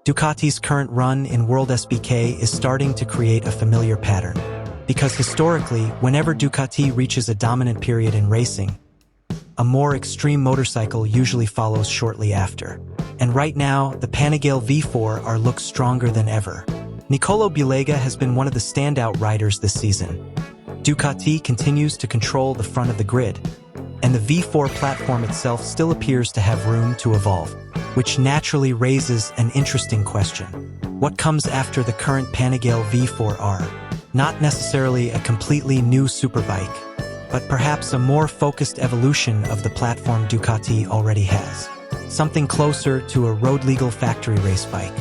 Ducati's current run in WorldSBK is starting to create a familiar pattern. Because historically, whenever Ducati reaches a dominant period in racing, a more extreme motorcycle usually follows shortly after. And right now, the Panigale V4 looks stronger than ever. Nicolò Bulega has been one of the standout riders this season. Ducati continues to control the front of the grid, and the V4 platform itself still appears to have room to evolve, which naturally raises an interesting question. What comes after the current Panigale V4R? Not necessarily a completely new superbike, but perhaps a more focused evolution of the platform Ducati already has. Something closer to a road-legal factory race bike.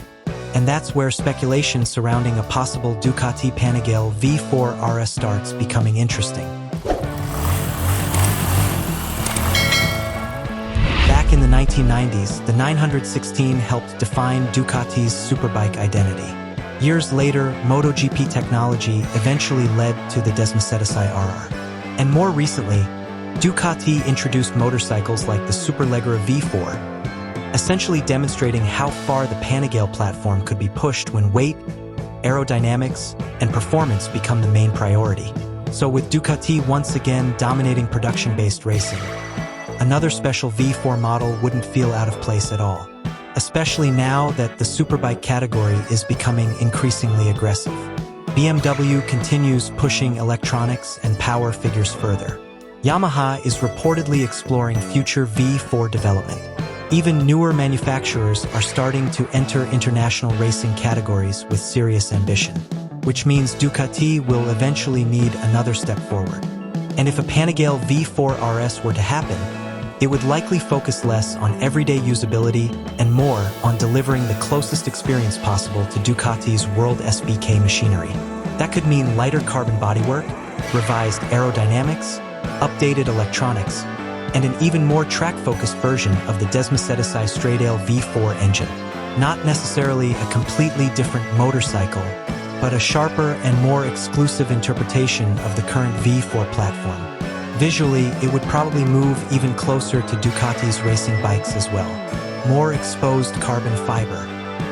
And that's where speculation surrounding a possible Ducati Panigale V4 RS starts becoming interesting. Back in the 1990s, the 916 helped define Ducati's superbike identity. Years later, MotoGP technology eventually led to the Desmacedesai RR. And more recently, Ducati introduced motorcycles like the Superleggera V4, essentially demonstrating how far the Panigale platform could be pushed when weight, aerodynamics, and performance become the main priority. So with Ducati once again dominating production-based racing, another special V4 model wouldn't feel out of place at all, especially now that the superbike category is becoming increasingly aggressive. BMW continues pushing electronics and power figures further. Yamaha is reportedly exploring future V4 development. Even newer manufacturers are starting to enter international racing categories with serious ambition, which means Ducati will eventually need another step forward. And if a Panigale V4 RS were to happen, it would likely focus less on everyday usability and more on delivering the closest experience possible to Ducati's WorldSBK machinery. That could mean lighter carbon bodywork, revised aerodynamics, updated electronics, and an even more track-focused version of the Desmacedesai Stradale V4 engine. Not necessarily a completely different motorcycle, but a sharper and more exclusive interpretation of the current V4 platform. Visually, it would probably move even closer to Ducati's racing bikes as well. More exposed carbon fiber,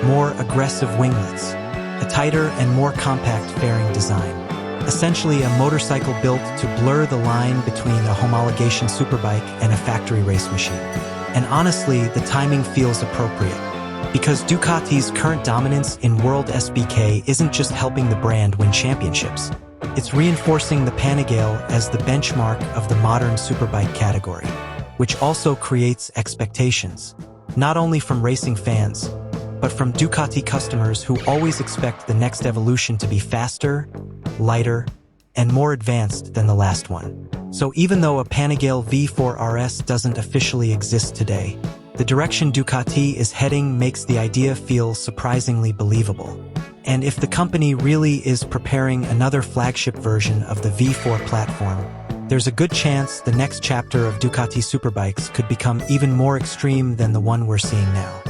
more aggressive winglets, a tighter and more compact fairing design. Essentially a motorcycle built to blur the line between a homologation superbike and a factory race machine. And honestly, the timing feels appropriate, because Ducati's current dominance in WorldSBK isn't just helping the brand win championships. It's reinforcing the Panigale as the benchmark of the modern superbike category, which also creates expectations, not only from racing fans, but from Ducati customers who always expect the next evolution to be faster, lighter, and more advanced than the last one. So even though a Panigale V4 RS doesn't officially exist today, the direction Ducati is heading makes the idea feel surprisingly believable. And if the company really is preparing another flagship version of the V4 platform, there's a good chance the next chapter of Ducati superbikes could become even more extreme than the one we're seeing now.